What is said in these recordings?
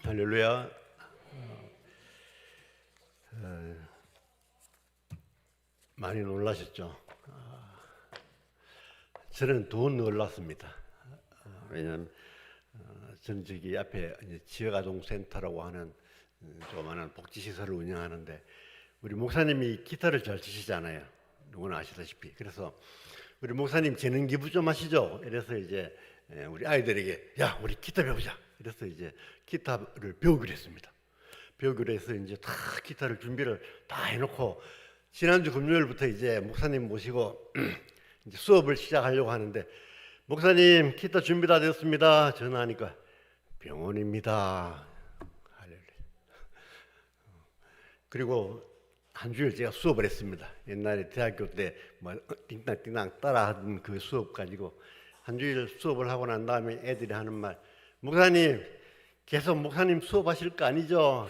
할렐루야. 많이 놀라셨죠? 저는 더 놀랐습니다. 왜냐하면 저는 저기 앞에 지역아동센터라고 하는 조그마한 복지시설을 운영하는데 우리 목사님이 기타를 잘 치시잖아요. 누구나 아시다시피. 그래서 우리 목사님 재능 기부 좀 하시죠. 이래서 이제 우리 아이들에게 야 우리 기타 배우자. 이래서 이제 기타를 배우기로 했습니다. 배우기로 해서 이제 다 기타를 준비를 다 해놓고 지난주 금요일부터 이제 목사님 모시고 이제 수업을 시작하려고 하는데 목사님 기타 준비 다 됐습니다. 전화하니까 병원입니다. 할렐루야. 그리고 한 주일 제가 수업을 했습니다. 옛날에 대학교 때 뭐 띵땅띵땅 따라하던 그 수업 가지고 한 주일 수업을 하고 난 다음에 애들이 하는 말, 목사님 계속 목사님 수업하실 거 아니죠?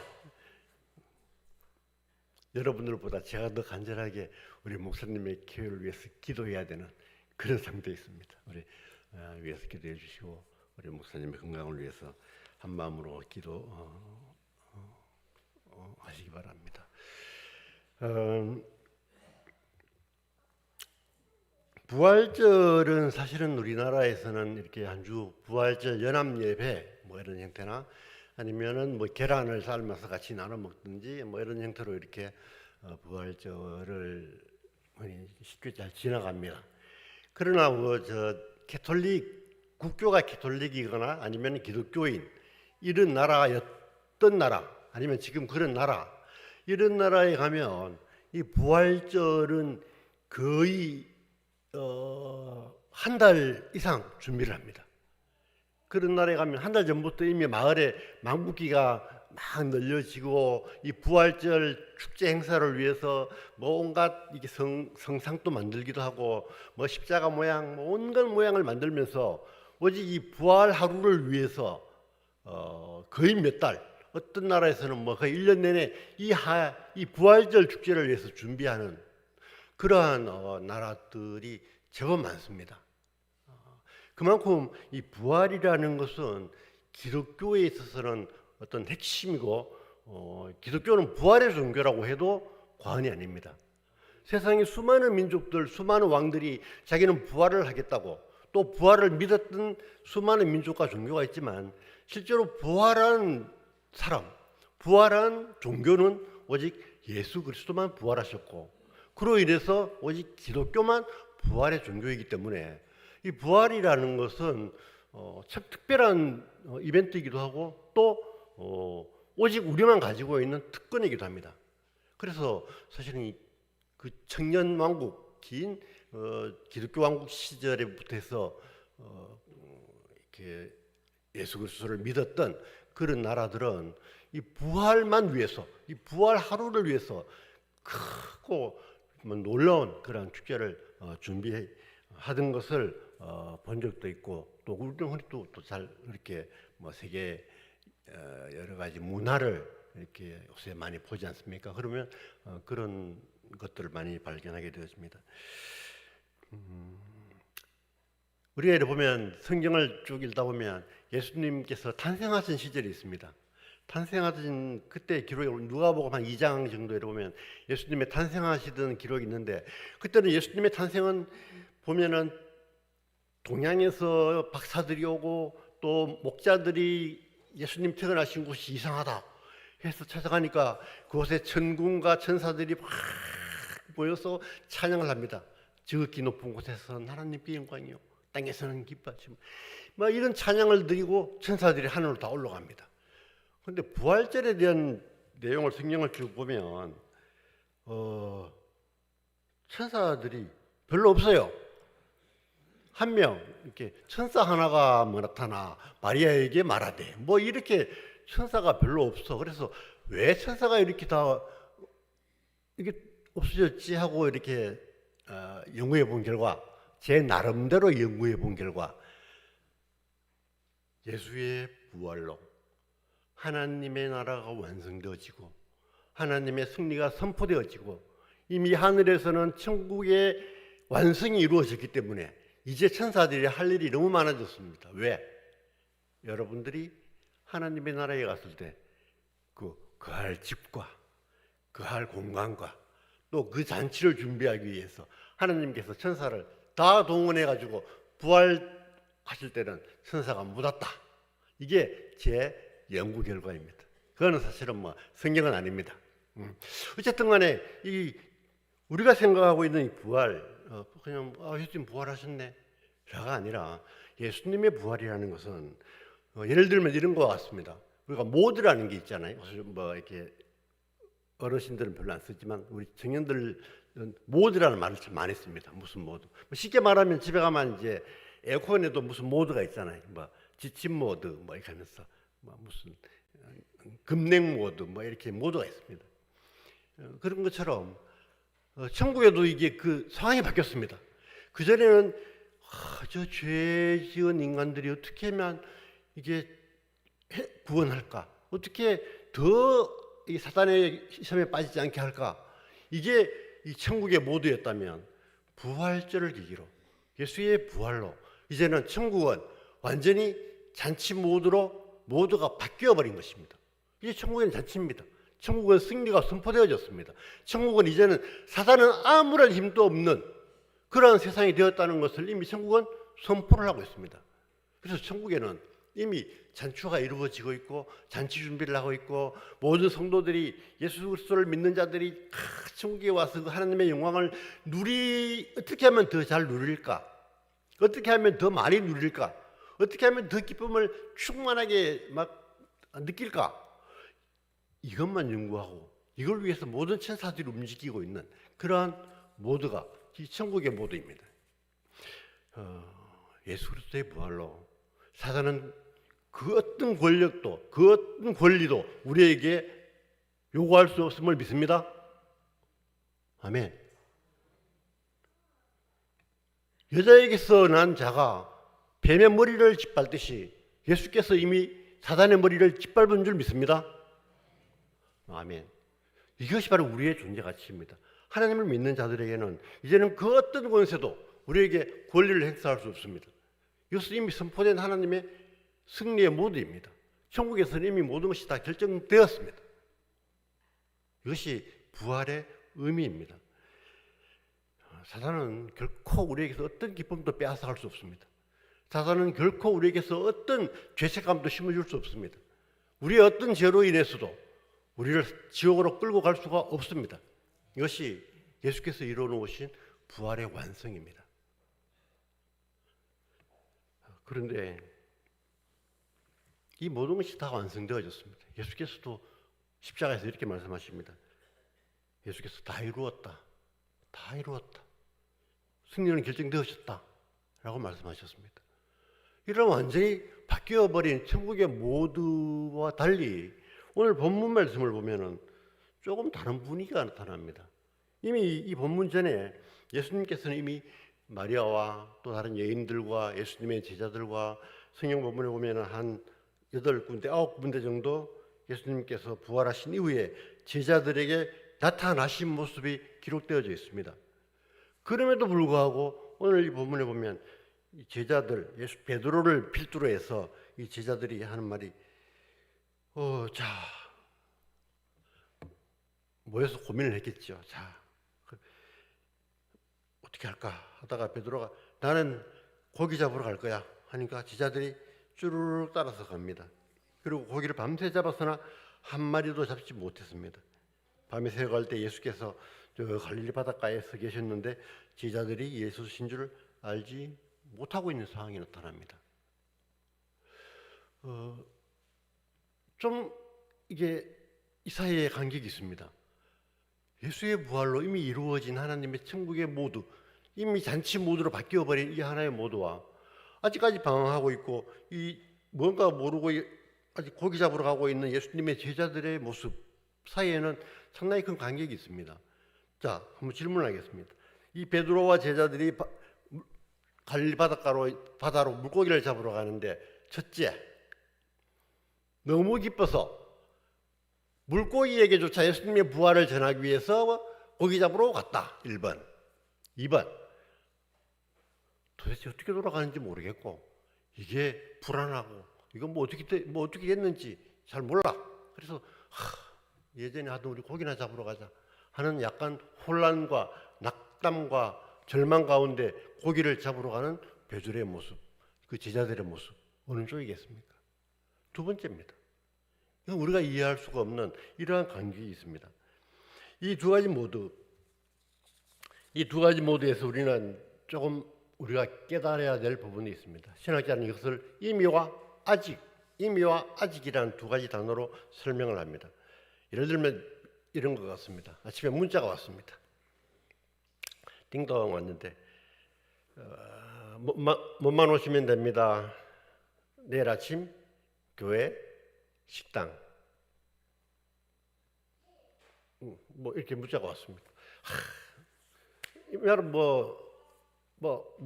여러분들보다 제가 더 간절하게 우리 목사님의 교회를 위해서 기도해야 되는 그런 상태에 있습니다. 우리 위해서 기도해 주시고 우리 목사님의 건강을 위해서 한 마음으로 기도 하시기 바랍니다. 부활절은 사실은 우리나라에서는 이렇게 한 주 부활절 연합 예배 뭐 이런 형태나 아니면은 뭐 계란을 삶아서 같이 나눠 먹든지 뭐 이런 형태로 이렇게 부활절을 쉽게 잘 지나갑니다. 그러나 캐톨릭 국교가 캐톨릭이거나 아니면 기독교인 이런 나라였던 나라 아니면 지금 그런 나라 이런 나라에 가면 이 부활절은 거의 한 달 이상 준비를 합니다. 그런 나라에 가면 한 달 전부터 이미 마을에 망국기가 막 늘려지고 이 부활절 축제 행사를 위해서 뭐 온갖 이게 성상도 만들기도 하고 뭐 십자가 모양 뭐 온갖 모양을 만들면서 오직 이 부활 하루를 위해서 거의 몇 달 어떤 나라에서는 뭐 거의 1년 내내 이 부활절 축제를 위해서 준비하는 그러한 나라들이 제법 많습니다. 그만큼 이 부활이라는 것은 기독교에 있어서는 어떤 핵심이고 기독교는 부활의 종교라고 해도 과언이 아닙니다. 세상에 수많은 민족들, 수많은 왕들이 자기는 부활을 하겠다고 또 부활을 믿었던 수많은 민족과 종교가 있지만 실제로 부활한 사람, 부활한 종교는 오직 예수 그리스도만 부활하셨고 그로 인해서 오직 기독교만 부활의 종교이기 때문에 이 부활이라는 것은 참 특별한 이벤트이기도 하고 또 오직 우리만 가지고 있는 특권이기도 합니다. 그래서 사실은 그 청년 왕국 긴 기독교 왕국 시절에부터 해서 이렇게 예수 그리스도를 믿었던 그런 나라들은 이 부활만 위해서 이 부활 하루를 위해서 크고 놀라운 그런 축제를 준비하던 것을 본 적도 있고 또 우리는 또 잘 이렇게 뭐 세계 여러 가지 문화를 이렇게 요새 많이 보지 않습니까? 그러면 그런 것들을 많이 발견하게 되었습니다. 우리가 이렇게 보면 성경을 쭉 읽다 보면 예수님께서 탄생하신 시절이 있습니다. 탄생하신 그때 기록을 누가복음 한 2장 정도에 보면 예수님의 탄생하시던 기록이 있는데 그때는 예수님의 탄생은 보면은 동양에서 박사들이 오고 또 목자들이 예수님 태어나신 곳이 이상하다 해서 찾아가니까 그곳에 천군과 천사들이 막 모여서 찬양을 합니다. 지극히 높은 곳에서는 하나님께 영광이요 땅에서는 기뻐하시고 막 이런 찬양을 드리고 천사들이 하늘로 다 올라갑니다. 그런데 부활절에 대한 내용을 성경을 쭉 보면 천사들이 별로 없어요. 한 명 이렇게 천사 하나가 뭐 나타나 마리아에게 말하되 뭐 이렇게 천사가 별로 없어. 그래서 왜 천사가 이렇게 다 이게 없어졌지 하고 이렇게 연구해 본 결과 제 나름대로 연구해 본 결과 예수의 부활로 하나님의 나라가 완성되어지고 하나님의 승리가 선포되어지고 이미 하늘에서는 천국의 완성이 이루어졌기 때문에 이제 천사들이 할 일이 너무 많아졌습니다. 왜? 여러분들이 하나님의 나라에 갔을 때 그할 집과 그할 공간과 또 그 잔치를 준비하기 위해서 하나님께서 천사를 다 동원해 가지고 부활하실 때는 천사가 묻었다. 이게 제 연구 결과입니다. 그거는 사실은 뭐 성경은 아닙니다. 어쨌든 간에 이 우리가 생각하고 있는 이 부활, 그냥 예수님 부활하셨네 라가 아니라 예수님의 부활이라는 것은 예를 들면 이런 것 같습니다. 우리가 모드라는 게 있잖아요. 뭐 이렇게 어르신들은 별로 안 쓰지만 우리 청년들은 모드라는 말을 참 많이 씁니다. 무슨 모드? 쉽게 말하면 집에 가면 이제 에어컨에도 무슨 모드가 있잖아요. 뭐 지침 모드 뭐 이렇게 하면서 뭐 무슨 급냉 모드 뭐 이렇게 모드가 있습니다. 그런 것처럼 천국에도 이게 그 상황이 바뀌었습니다. 그 전에는 저 죄 지은 인간들이 어떻게 하면 이게 구원할까? 어떻게 더 이 사단의 시험에 빠지지 않게 할까? 이게 이 천국의 모두였다면 부활절을 계기로 예수의 부활로 이제는 천국은 완전히 잔치 모드로 모두가 바뀌어 버린 것입니다. 이제 천국은 잔치입니다. 천국은 승리가 선포되어졌습니다. 천국은 이제는 사단은 아무런 힘도 없는 그러한 세상이 되었다는 것을 이미 천국은 선포를 하고 있습니다. 그래서 천국에는 이미 잔치가 이루어지고 있고 잔치 준비를 하고 있고 모든 성도들이 예수 그리스도를 믿는 자들이 천국에 와서 그 하나님의 영광을 어떻게 하면 더 잘 누릴까? 어떻게 하면 더 많이 누릴까? 어떻게 하면 더 기쁨을 충만하게 막 느낄까? 이것만 연구하고 이걸 위해서 모든 천사들이 움직이고 있는 그러한 모드가 이 천국의 모드입니다. 예수 그리스도의 부활로 사단은 그 어떤 권력도 그 어떤 권리도 우리에게 요구할 수 없음을 믿습니다. 아멘. 여자에게서 난 자가 뱀의 머리를 짓밟듯이 예수께서 이미 사단의 머리를 짓밟은 줄 믿습니다. 아멘. 이것이 바로 우리의 존재 가치입니다. 하나님을 믿는 자들에게는 이제는 그 어떤 권세도 우리에게 권리를 행사할 수 없습니다. 이것은 이미 선포된 하나님의 승리의 모드입니다. 천국에서는 이미 모든 것이 다 결정되었습니다. 이것이 부활의 의미입니다. 사단은 결코 우리에게서 어떤 기쁨도 빼앗아갈 수 없습니다. 사단은 결코 우리에게서 어떤 죄책감도 심어줄 수 없습니다. 우리의 어떤 죄로 인해서도 우리를 지옥으로 끌고 갈 수가 없습니다. 이것이 예수께서 이루어놓으신 부활의 완성입니다. 그런데 이 모든 것이 다 완성되어졌습니다. 예수께서도 십자가에서 이렇게 말씀하십니다. 예수께서 다 이루었다. 다 이루었다. 승리는 결정되어졌다. 라고 말씀하셨습니다. 이런 완전히 바뀌어버린 천국의 모두와 달리 오늘 본문 말씀을 보면은 조금 다른 분위기가 나타납니다. 이미 이 본문 전에 예수님께서는 이미 마리아와 또 다른 여인들과 예수님의 제자들과 성경 본문에 보면은 한 8군데, 9군데 정도 예수님께서 부활하신 이후에 제자들에게 나타나신 모습이 기록되어져 있습니다. 그럼에도 불구하고 오늘 이 본문에 보면 이 제자들, 베드로를 필두로 해서 이 제자들이 하는 말이 자, 모여서 고민을 했겠죠. 자, 어떻게 할까 하다가 베드로가 나는 고기 잡으러 갈 거야 하니까 제자들이 쭈르륵 따라서 갑니다. 그리고 고기를 밤새 잡았으나 한 마리도 잡지 못했습니다. 밤에 새어갈 때 예수께서 저 갈릴리 바닷가에 서 계셨는데 제자들이 예수신 줄 알지 못하고 있는 상황이 나타납니다. 좀 이게 이 사이에 간격이 있습니다. 예수의 부활로 이미 이루어진 하나님의 천국의 모두, 이미 잔치 모드로 바뀌어버린 이 하나의 모두와 아직까지 방황하고 있고 이 뭔가 모르고 아직 고기 잡으러 가고 있는 예수님의 제자들의 모습 사이에는 상당히 큰 간격이 있습니다. 자, 한번 질문하겠습니다. 이 베드로와 제자들이 갈릴리 바다로 물고기를 잡으러 가는데 첫째, 너무 기뻐서 물고기에게조차 예수님의 부활을 전하기 위해서 고기 잡으러 갔다. 1번. 2번. 도대체 어떻게 돌아가는지 모르겠고 이게 불안하고 이건 뭐 어떻게 됐는지 잘 몰라. 그래서 예전에 하던 우리 고기나 잡으러 가자 하는 약간 혼란과 낙담과 절망 가운데 고기를 잡으러 가는 베드로의 모습, 그 제자들의 모습 어느 쪽이겠습니까? 두 번째입니다. 이건 우리가 이해할 수가 없는 이러한 간격이 있습니다. 이 두 가지 모두에서 우리는 조금 우리가 깨달아야 될 부분이 있습니다. 신학자는 이것을 임의와 아직이라는 두 가지 단어로 설명을 합니다. 예를 들면 이런 것 같습니다. 아침에 문자가 왔습니다. 띵동 왔는데 몸만 오시면 됩니다. 내일 아침 교회 식당 뭐 이렇게 문자가 왔습니다. 여러분 뭐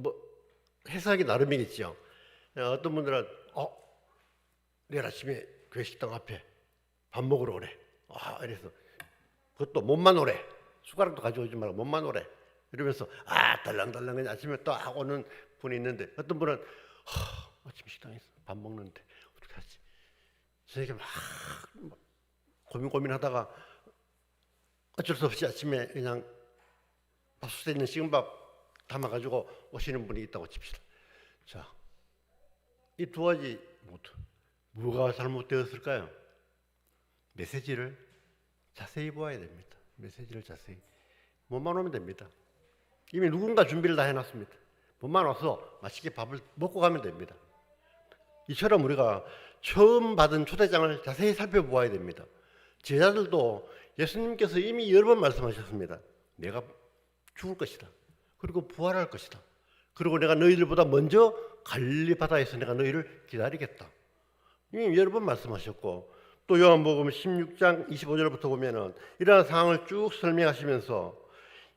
해석하기 나름이겠죠. 어떤 분들은 내일 아침에 교회 식당 앞에 밥 먹으러 오래. 이래서 그것도 몸만 오래. 숟가락도 가져오지 말고 몸만 오래. 이러면서 달랑달랑 그냥 아침에 딱 오는 분이 있는데 어떤 분은 아침 식당에서 밥 먹는데 어떻게 하지? 저에게 막 고민하다가 어쩔 수 없이 아침에 그냥 밥솥에 있는 식은 밥 담아가지고 오시는 분이 있다고 칩시다. 자, 이 두 가지 모두 뭐가 잘못되었을까요? 메시지를 자세히 보아야 됩니다. 메시지를 자세히. 몸만 오면 됩니다. 이미 누군가 준비를 다 해놨습니다. 몸만 와서 맛있게 밥을 먹고 가면 됩니다. 이처럼 우리가 처음 받은 초대장을 자세히 살펴보아야 됩니다. 제자들도 예수님께서 이미 여러 번 말씀하셨습니다. 내가 죽을 것이다. 그리고 부활할 것이다. 그리고 내가 너희들보다 먼저 갈릴리 바다에서 내가 너희를 기다리겠다. 이미 여러 번 말씀하셨고 또 요한복음 16장 25절부터 보면은 이러한 상황을 쭉 설명하시면서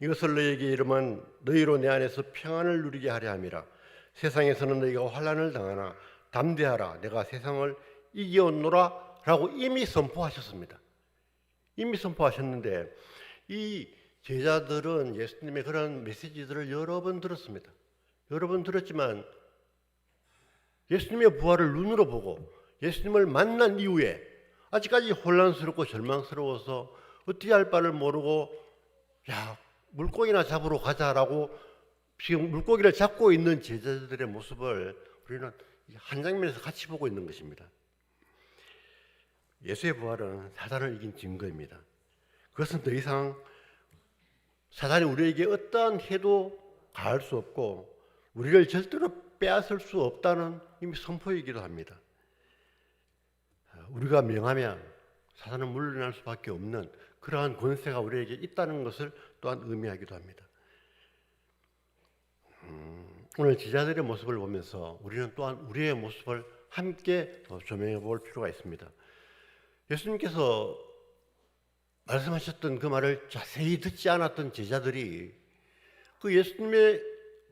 이것을 너희에게 이르면 너희로 내 안에서 평안을 누리게 하려 함이라. 세상에서는 너희가 환난을 당하나 담대하라. 내가 세상을 이겨온노라 라고 이미 선포하셨습니다. 이미 선포하셨는데 이 제자들은 예수님의 그런 메시지들을 여러 번 들었습니다. 여러 번 들었지만 예수님의 부활을 눈으로 보고 예수님을 만난 이후에 아직까지 혼란스럽고 절망스러워서 어떻게 할 바를 모르고 물고기나 잡으러 가자라고 지금 물고기를 잡고 있는 제자들의 모습을 우리는 한 장면에서 같이 보고 있는 것입니다. 예수의 부활은 사단을 이긴 증거입니다. 그것은 더 이상 사단이 우리에게 어떠한 해도 가할 수 없고 우리를 절대로 빼앗을 수 없다는 이미 선포이기도 합니다. 우리가 명하면 사단은 물러날 수밖에 없는 그러한 권세가 우리에게 있다는 것을 또한 의미하기도 합니다. 오늘 제자들의 모습을 보면서 우리는 또한 우리의 모습을 함께 조명해 볼 필요가 있습니다. 예수님께서 말씀하셨던 그 말을 자세히 듣지 않았던 제자들이 그 예수님의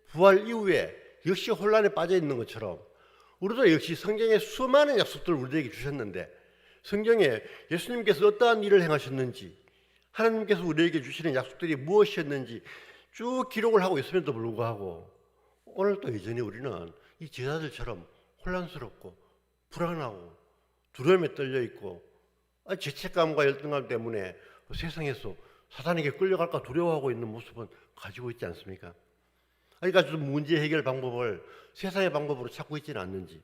부활 이후에 역시 혼란에 빠져 있는 것처럼 우리도 역시 성경에 수많은 약속들을 우리에게 주셨는데 성경에 예수님께서 어떠한 일을 행하셨는지 하나님께서 우리에게 주시는 약속들이 무엇이었는지 쭉 기록을 하고 있음에도 불구하고 오늘 또 여전히 우리는 이 제자들처럼 혼란스럽고 불안하고 두려움에 떨려 있고 죄책감과 열등감 때문에 세상에서 사단에게 끌려갈까 두려워하고 있는 모습은 가지고 있지 않습니까? 그러니까 좀 문제 해결 방법을 세상의 방법으로 찾고 있지는 않는지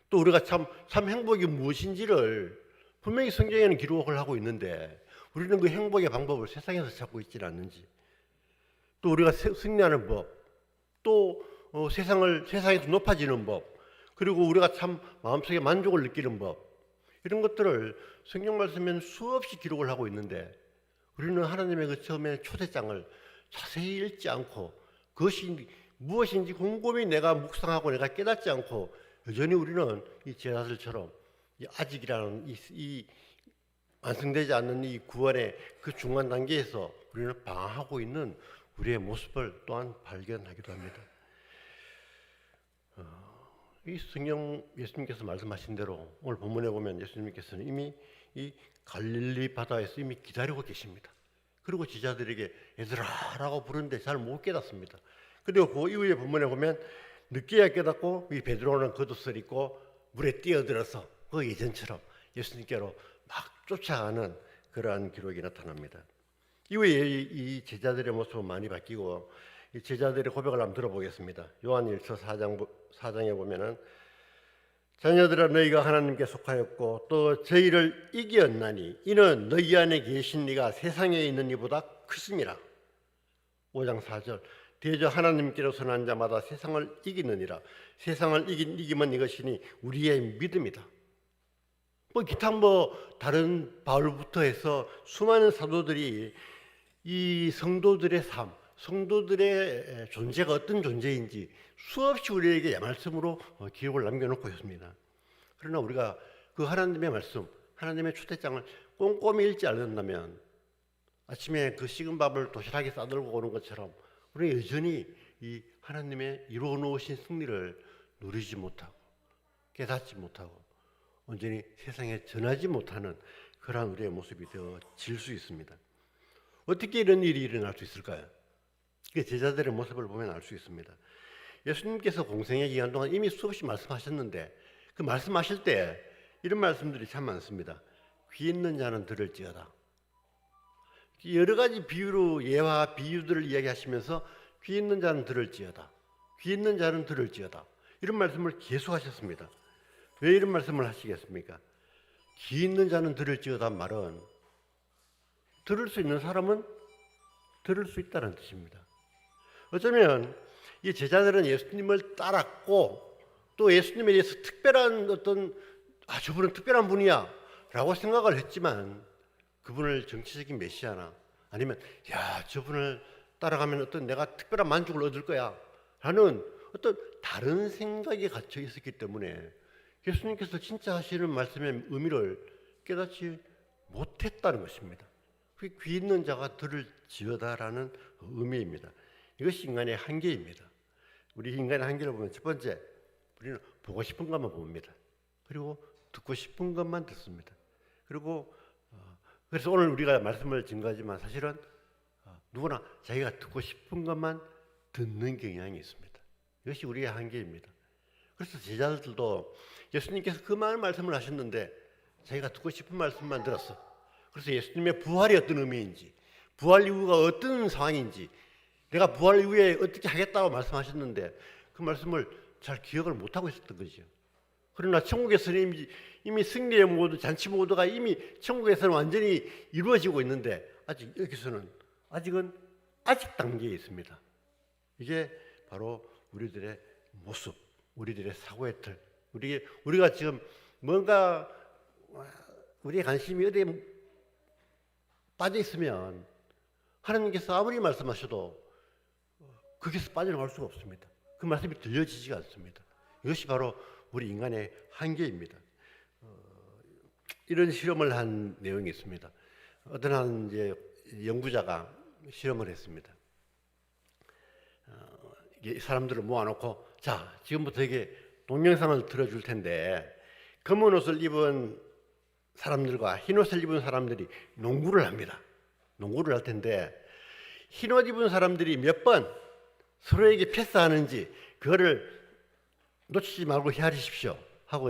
또 우리가 참 행복이 무엇인지를 분명히 성경에는 기록을 하고 있는데 우리는 그 행복의 방법을 세상에서 찾고 있지는 않는지 또 우리가 승리하는 법 또 세상에서 높아지는 법 그리고 우리가 참 마음속에 만족을 느끼는 법 이런 것들을 성경 말씀에는 수없이 기록을 하고 있는데 우리는 하나님의 그 처음에 초대장을 자세히 읽지 않고 그것이 무엇인지 곰곰이 내가 묵상하고 내가 깨닫지 않고 여전히 우리는 이 제자들처럼 이 아직이라는 이 완성되지 않는 이 구원의 그 중간 단계에서 우리는 방황하고 있는 우리의 모습을 또한 발견하기도 합니다. 이 성경 예수님께서 말씀하신 대로 오늘 본문에 보면 예수님께서는 이미 이 갈릴리 바다에서 이미 기다리고 계십니다. 그리고 제자들에게 얘들아 라고 부르는데 잘 못 깨닫습니다. 그리고 그 이후에 본문에 보면 늦게야 깨닫고 이 베드로는 겉옷을 입고 물에 뛰어들어서 그 예전처럼 예수님께로 막 쫓아가는 그러한 기록이 나타납니다. 이후에 이 제자들의 모습은 많이 바뀌고 이 제자들의 고백을 한번 들어보겠습니다. 요한일서 4장에 보면은 자녀들아 너희가 하나님께 속하였고 또 저희를 이기었나니 이는 너희 안에 계신 이가 세상에 있는 이보다 크심이라. 5장 4절 대저 하나님께로서 난 자마다 세상을 이기느니라. 세상을 이기면 이것이니 우리의 믿음이다. 기타 다른 바울부터 해서 수많은 사도들이 이 성도들의 삶, 성도들의 존재가 어떤 존재인지 수없이 우리에게 말씀으로 기록을 남겨놓고 있습니다. 그러나 우리가 그 하나님의 말씀, 하나님의 초대장을 꼼꼼히 읽지 않는다면 아침에 그 식은 밥을 도시락에 싸들고 오는 것처럼 우리는 여전히 이 하나님의 이루어 놓으신 승리를 누리지 못하고 깨닫지 못하고 온전히 세상에 전하지 못하는 그러한 우리의 모습이 되어질 수 있습니다. 어떻게 이런 일이 일어날 수 있을까요? 제자들의 모습을 보면 알 수 있습니다. 예수님께서 공생의 기간 동안 이미 수없이 말씀하셨는데 그 말씀하실 때 이런 말씀들이 참 많습니다. 귀 있는 자는 들을지어다. 여러 가지 비유로 예와 비유들을 이야기하시면서 귀 있는 자는 들을지어다. 귀 있는 자는 들을지어다. 이런 말씀을 계속하셨습니다. 왜 이런 말씀을 하시겠습니까? 귀 있는 자는 들을지어다 말은 들을 수 있는 사람은 들을 수 있다는 뜻입니다. 어쩌면 이 제자들은 예수님을 따랐고 또 예수님에 대해서 특별한 저분은 특별한 분이야 라고 생각을 했지만 그분을 정치적인 메시아나 아니면 저분을 따라가면 내가 특별한 만족을 얻을 거야 라는 다른 생각이 갇혀 있었기 때문에 예수님께서 진짜 하시는 말씀의 의미를 깨닫지 못했다는 것입니다. 그게 귀 있는 자가 들을지어다라는 의미입니다. 이것이 인간의 한계입니다. 우리 인간의 한계를 보면 첫 번째, 우리는 보고 싶은 것만 봅니다. 그리고 듣고 싶은 것만 듣습니다. 그리고 그래서 오늘 우리가 말씀을 증거하지만 사실은 누구나 자기가 듣고 싶은 것만 듣는 경향이 있습니다. 이것이 우리의 한계입니다. 그래서 제자들도 예수님께서 그 많은 말씀을 하셨는데 자기가 듣고 싶은 말씀만 들었어. 그래서 예수님의 부활이 어떤 의미인지, 부활 이후가 어떤 상황인지, 내가 부활 이후에 어떻게 하겠다고 말씀하셨는데 그 말씀을 잘 기억을 못하고 있었던 거죠. 그러나 천국에서는 이미 승리의 모드, 잔치 모드가 이미 천국에서는 완전히 이루어지고 있는데 아직 여기서는 아직 단계에 있습니다. 이게 바로 우리들의 모습, 우리들의 사고의 틀, 우리가 지금 뭔가 우리의 관심이 어디에 빠져 있으면 하나님께서 아무리 말씀하셔도 거기서 빠져나갈 수가 없습니다. 그 말씀이 들려지지가 않습니다. 이것이 바로 우리 인간의 한계입니다. 이런 실험을 한 내용이 있습니다. 어떤 한 연구자가 실험을 했습니다. 사람들을 모아놓고 자 지금부터 이게 동영상을 들어줄 텐데 검은 옷을 입은 사람들과 흰 옷을 입은 사람들이 농구를 합니다. 농구를 할 텐데 흰 옷 입은 사람들이 몇 번 서로에게 패스하는지 그거를 놓치지 말고 헤아리십시오 하고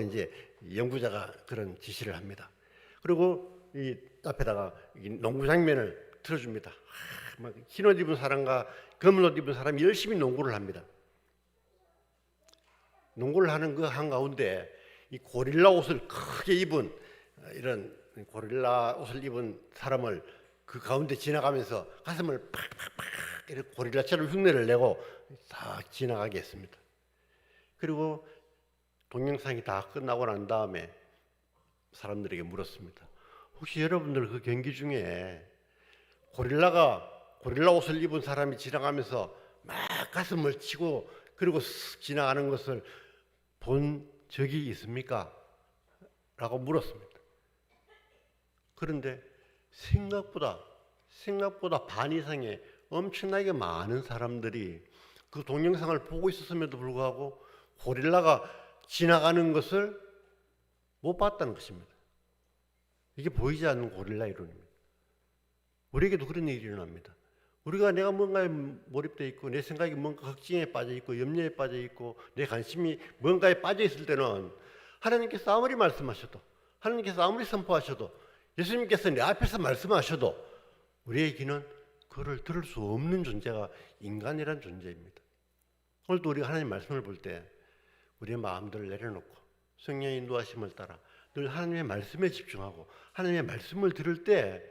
연구자가 그런 지시를 합니다. 그리고 이 앞에다가 농구 장면을 틀어줍니다. 흰 옷 입은 사람과 검은 옷 입은 사람이 열심히 농구를 합니다. 농구를 하는 그 한가운데 이 고릴라 옷을 크게 입은 이런 고릴라 옷을 입은 사람을 그 가운데 지나가면서 가슴을 팍팍팍 이렇게 고릴라처럼 흉내를 내고 싹 지나가게 했습니다. 그리고 동영상이 다 끝나고 난 다음에 사람들에게 물었습니다. 혹시 여러분들 그 경기 중에 고릴라 옷을 입은 사람이 지나가면서 막 가슴을 치고 그리고 지나가는 것을 본 적이 있습니까? 라고 물었습니다. 그런데 생각보다 반 이상의 엄청나게 많은 사람들이 그 동영상을 보고 있었음에도 불구하고 고릴라가 지나가는 것을 못 봤다는 것입니다. 이게 보이지 않는 고릴라 이론입니다. 우리에게도 그런 일이 일어납니다. 내가 뭔가에 몰입되어 있고 내 생각이 뭔가 걱정에 빠져 있고 염려에 빠져 있고 내 관심이 뭔가에 빠져 있을 때는 하나님께서 아무리 말씀하셔도, 하나님께서 아무리 선포하셔도, 예수님께서 내 앞에서 말씀하셔도 우리의 귀는 그를 들을 수 없는 존재가 인간이란 존재입니다. 오늘도 우리가 하나님 말씀을 볼 때 우리의 마음들을 내려놓고 성령의 인도하심을 따라 늘 하나님의 말씀에 집중하고 하나님의 말씀을 들을 때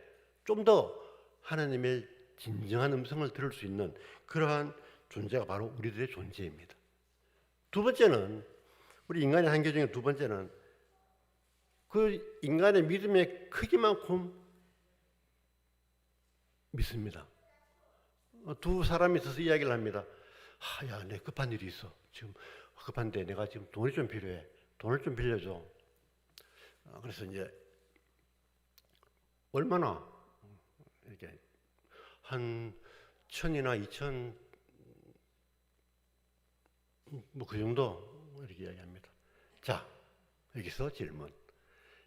좀 더 하나님의 진정한 음성을 들을 수 있는 그러한 존재가 바로 우리들의 존재입니다. 두 번째는, 우리 인간의 한계 중에 두 번째는 그 인간의 믿음의 크기만큼 믿습니다. 두 사람이 있어서 이야기를 합니다. 야, 내 급한 일이 있어. 지금 급한데 내가 지금 돈이 좀 필요해. 돈을 좀 빌려줘. 그래서 이제 얼마나 이렇게 한 1,000이나 2,000 뭐 그 정도 이렇게 이야기합니다. 자, 여기서 질문.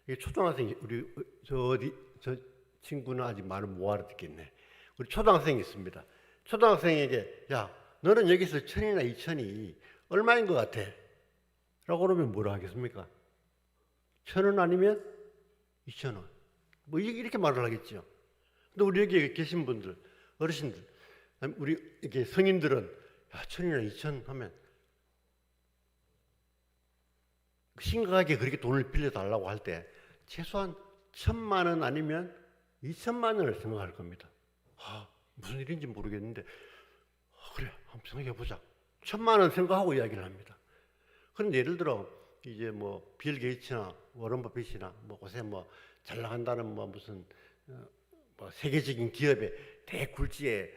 이게 초등학생, 우리 저 친구는 아직 말을 못 알아듣겠네. 우리 초등학생이 있습니다. 초등학생에게 야, 너는 여기서 1,000이나 2,000이 얼마인 것 같아? 라고 그러면 뭐라 하겠습니까? 1,000원 아니면 2,000원. 뭐 이렇게 말을 하겠죠. 근데 우리 여기 계신 분들, 어르신들, 우리 이렇게 성인들은 야, 1,000이나 2,000 하면 심각하게 그렇게 돈을 빌려달라고 할 때 최소한 1,000만 원 아니면 2,000만 원을 생각할 겁니다. 무슨 일인지 모르겠는데 그래, 한번 생각해보자. 1,000만 원 생각하고 이야기를 합니다. 그런데 예를 들어 이제 뭐 빌 게이츠나 워런 버핏이나 뭐 곳에 뭐 잘 나간다는 뭐 무슨 뭐 세계적인 기업의 대굴지의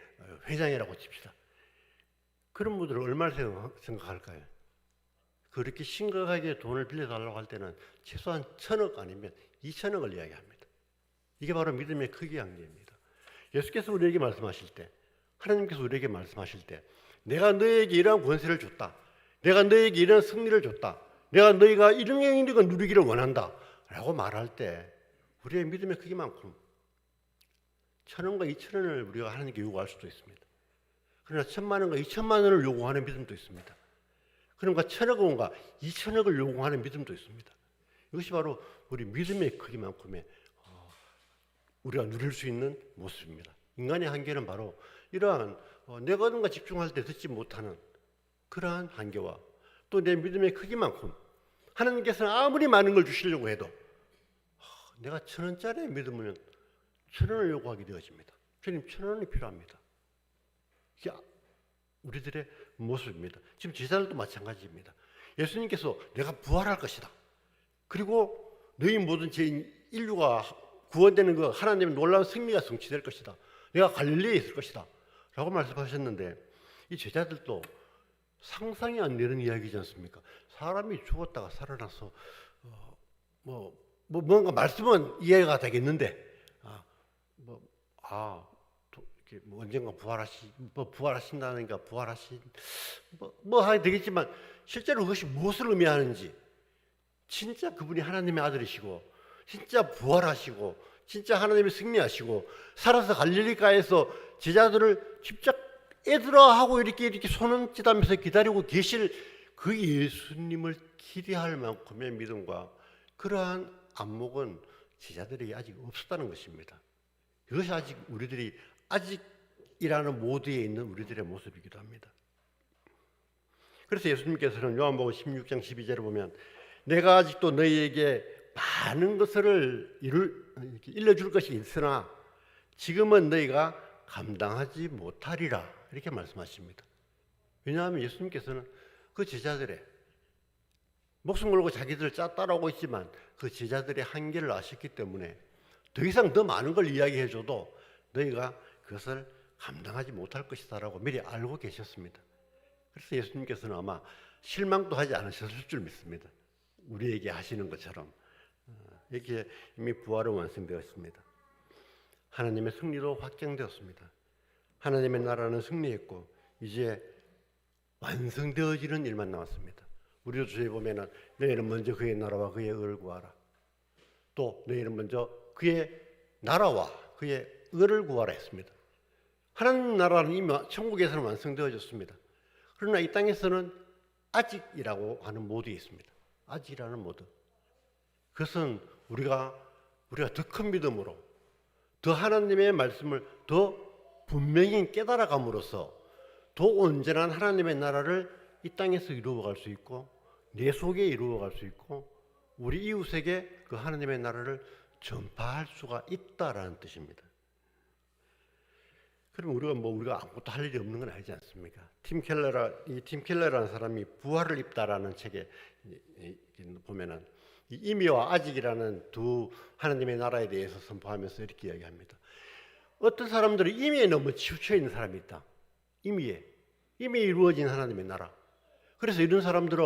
회장이라고 칩시다. 그런 분들은 얼마나 생각할까요? 그렇게 심각하게 돈을 빌려달라고 할 때는 최소한 1,000억 아니면 2,000억을 이야기합니다. 이게 바로 믿음의 크기 한계입니다. 예수께서 우리에게 말씀하실 때, 하나님께서 우리에게 말씀하실 때, 내가 너에게 이러한 권세를 줬다. 내가 너에게 이러한 승리를 줬다. 내가 너희가 이런 영역을 누리기를 원한다. 라고 말할 때 우리의 믿음의 크기만큼 1,000원과 2,000원을 우리가 하나님께 요구할 수도 있습니다. 그러나 1,000만 원과 2,000만 원을 요구하는 믿음도 있습니다. 그러니까 1,000억 원과 2,000억을 요구하는 믿음도 있습니다. 이것이 바로 우리 믿음의 크기만큼의 우리가 누릴 수 있는 모습입니다. 인간의 한계는 바로 이러한 내가 어딘가 집중할 때 듣지 못하는 그러한 한계와 또 내 믿음의 크기만큼 하나님께서는 아무리 많은 걸 주시려고 해도 내가 1,000원짜리 믿음은 1,000원을 요구하게 되어집니다. 주님 1,000원이 필요합니다. 이게 우리들의 모습입니다. 지금 제자들도 마찬가지입니다. 예수님께서 내가 부활할 것이다. 그리고 너희 모든 죄인 인류가 구원되는 그 하나님의 놀라운 승리가 성취될 것이다. 내가 갈릴리에 있을 것이다. 라고 말씀하셨는데 이 제자들도 상상이 안 되는 이야기지 않습니까? 사람이 죽었다가 살아나서 뭔가 말씀은 이해가 되겠는데 언젠가 부활하신다니까 하게 되겠지만 실제로 그것이 무엇을 의미하는지 진짜 그분이 하나님의 아들이시고 진짜 부활하시고 진짜 하나님이 승리하시고 살아서 갈릴리가에서 제자들을 직접 애들아 하고 이렇게 손짓하면서 기다리고 계실 그 예수님을 기대할 만큼의 믿음과 그러한 안목은 제자들에게 아직 없었다는 것입니다. 이것이 아직 우리들이 아직이라는 모드에 있는 우리들의 모습이기도 합니다. 그래서 예수님께서는 요한복음 16장 12절을 보면 내가 아직도 너희에게 많은 것을 일러줄 것이 있으나 지금은 너희가 감당하지 못하리라 이렇게 말씀하십니다. 왜냐하면 예수님께서는 그 제자들의 목숨 걸고 자기들을 따라오고 있지만 그 제자들의 한계를 아셨기 때문에 더 이상 더 많은 걸 이야기해줘도 너희가 그것을 감당하지 못할 것이다 라고 미리 알고 계셨습니다. 그래서 예수님께서는 아마 실망도 하지 않으셨을 줄 믿습니다. 우리에게 하시는 것처럼 이렇게 이미 부활은 완성되었습니다. 하나님의 승리도 확정되었습니다. 하나님의 나라는 승리했고 이제 완성되어지는 일만 남았습니다. 우리도 주에 보면은 너희는 먼저 그의 나라와 그의 의를 구하라. 또 너희는 먼저 그의 나라와 그의 의를 구하라 했습니다. 하나님 나라는 이미 천국에서는 완성되어졌습니다. 그러나 이 땅에서는 아직이라고 하는 모드에 있습니다. 아직이라는 모드. 그것은 우리가 더 큰 믿음으로, 더 하나님의 말씀을 더 분명히 깨달아감으로써 더 온전한 하나님의 나라를 이 땅에서 이루어갈 수 있고, 내 속에 이루어갈 수 있고, 우리 이웃에게 그 하나님의 나라를 전파할 수가 있다라는 뜻입니다. 그럼 우리가 아무것도 할 일이 없는 건 아니지 않습니까? 팀 켈러라는 사람이 부활을 입다라는 책에 보면은 이 임의와 아직이라는 두 하나님의 나라에 대해서 선포하면서 이렇게 이야기합니다. 어떤 사람들은 임의에 너무 치우쳐 있는 사람이 있다. 임의에 이루어진 하나님의 나라. 그래서 이런 사람들은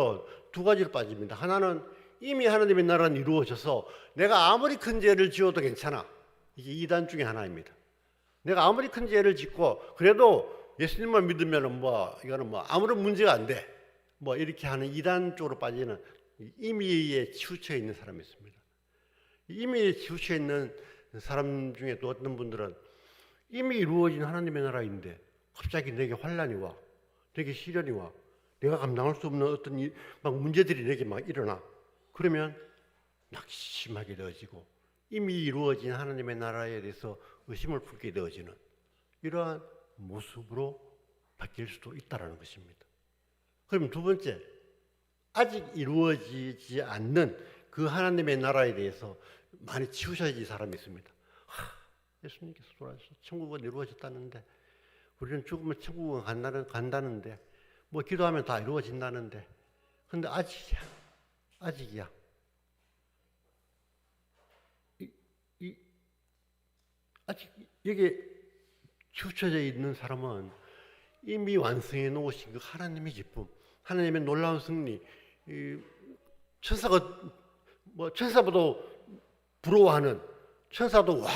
두 가지로 빠집니다. 하나는 이미 하나님의 나라는 이루어져서 내가 아무리 큰 죄를 지어도 괜찮아. 이게 이단 중에 하나입니다. 내가 아무리 큰 죄를 짓고 그래도 예수님만 믿으면 이거는 아무런 문제가 안 돼. 이렇게 하는 이단 쪽으로 빠지는 임의에 치우쳐 있는 사람이 있습니다. 임의에 치우쳐 있는 사람 중에 또 어떤 분들은 이미 이루어진 하나님의 나라인데 갑자기 내게 환난이 와, 내게 시련이 와, 내가 감당할 수 없는 어떤 문제들이 내게 일어나. 그러면 낙심하게 되어지고 이미 이루어진 하나님의 나라에 대해서 의심을 품게 되어지는 이러한 모습으로 바뀔 수도 있다는 것입니다. 그럼 두 번째, 아직 이루어지지 않는 그 하나님의 나라에 대해서 많이 치우쳐진 사람이 있습니다. 예수님께서 돌아오셔서 천국은 이루어졌다는데, 우리는 죽으면 천국은 간다는데, 기도하면 다 이루어진다는데, 근데 아직이야. 아직 여기 치우쳐져 있는 사람은 이미 완성해 놓으신 그 하나님의 기쁨, 하나님의 놀라운 승리, 천사보다 부러워하는, 천사도 와,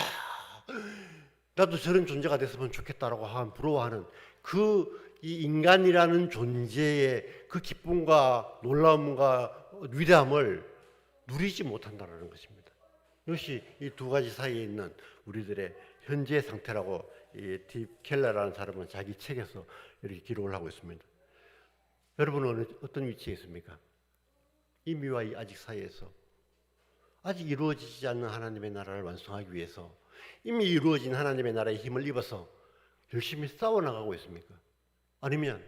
나도 저런 존재가 됐으면 좋겠다라고 하는 부러워하는 이 인간이라는 존재의 그 기쁨과 놀라움과 위대함을 누리지 못한다는 것입니다. 이것이 이 두 가지 사이에 있는 우리들의 현재 상태라고 이 딥 켈러라는 사람은 자기 책에서 이렇게 기록을 하고 있습니다. 여러분은 어떤 위치에 있습니까? 이미와 이 아직 사이에서 아직 이루어지지 않는 하나님의 나라를 완성하기 위해서 이미 이루어진 하나님의 나라의 힘을 입어서 열심히 싸워나가고 있습니까? 아니면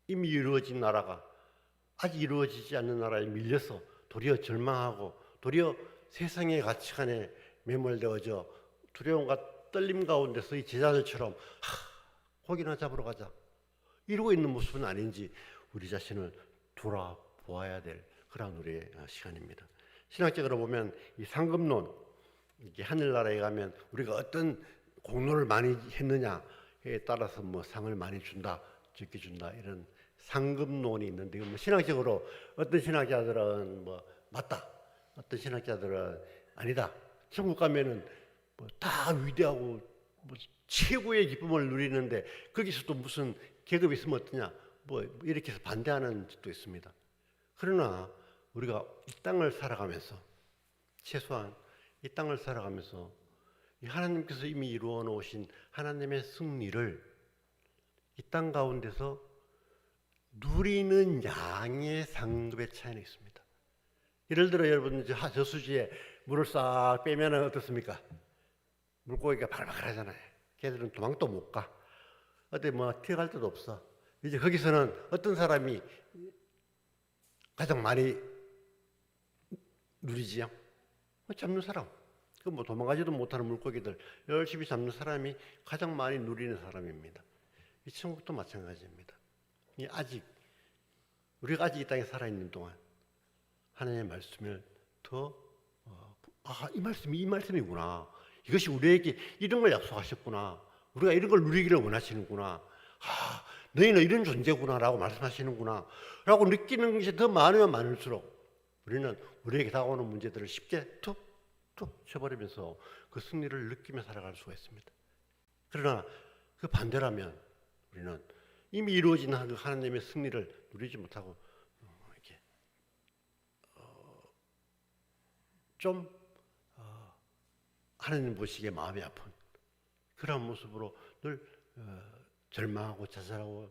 이미 이루어진 나라가 아직 이루어지지 않는 나라에 밀려서 도리어 절망하고 도리어 세상의 가치관에 매몰되어져 두려움과 떨림 가운데서 이 제자들처럼 고기나 잡으러 가자 이러고 있는 모습은 아닌지 우리 자신을 돌아보아야 될 그런 우리의 시간입니다. 신학적으로 보면 이 상급론, 이게 하늘나라에 가면 우리가 어떤 공로를 많이 했느냐에 따라서 상을 많이 준다, 적게 준다 이런 상급론이 있는데, 신학적으로 어떤 신학자들은 맞다, 어떤 신학자들은 아니다. 천국 가면은 다 위대하고 최고의 기쁨을 누리는데 거기서도 무슨 계급이 있으면 어떠냐, 이렇게 해서 반대하는 짓도 있습니다. 그러나 우리가 이 땅을 살아가면서, 최소한 이 땅을 살아가면서 이 하나님께서 이미 이루어 놓으신 하나님의 승리를 이 땅 가운데서 누리는 양의 상급의 차이는 있습니다. 예를 들어 여러분 저수지에 물을 싹 빼면 어떻습니까? 물고기가 바글바글하잖아요. 걔들은 도망도 못 가. 어디 튀어갈 데도 없어. 이제 거기서는 어떤 사람이 가장 많이 누리지요? 잡는 사람. 도망가지도 못하는 물고기들 열심히 잡는 사람이 가장 많이 누리는 사람입니다. 이 천국도 마찬가지입니다. 우리가 아직 이 땅에 살아있는 동안 하나님의 말씀을 이 말씀이 이 말씀이구나. 이것이 우리에게 이런 걸 약속하셨구나. 우리가 이런 걸 누리기를 원하시는구나. 너희는 이런 존재구나라고 말씀하시는구나. 라고 느끼는 것이 더 많으면 많을수록 우리는 우리에게 다가오는 문제들을 쉽게 툭툭 쳐버리면서 그 승리를 느끼며 살아갈 수가 있습니다. 그러나 그 반대라면 우리는 이미 이루어진 하나님의 승리를 누리지 못하고 이렇게 좀 하나님 보시기에 마음이 아픈 그런 모습으로 늘 절망하고 자살하고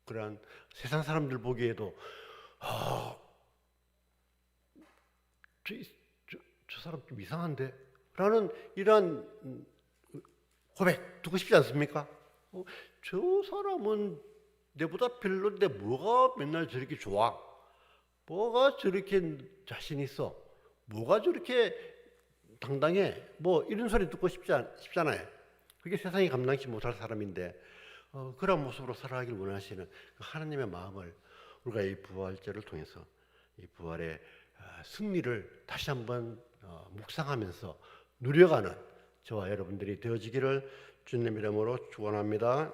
그러한 세상 사람들 보기에도 저, 저 사람 좀 이상한데? 라는 이러한 고백 듣고 싶지 않습니까? 저 사람은 내보다 별론데 뭐가 맨날 저렇게 좋아? 뭐가 저렇게 자신 있어? 뭐가 저렇게 당당해? 뭐 이런 소리 듣고 싶잖아요. 그게 세상이 감당치 못할 사람인데 그런 모습으로 살아가길 원하시는 그 하나님의 마음을 우리가 이 부활절을 통해서 이 부활의 승리를 다시 한번 묵상하면서 누려가는 저와 여러분들이 되어지기를 주님 이름으로 축원합니다.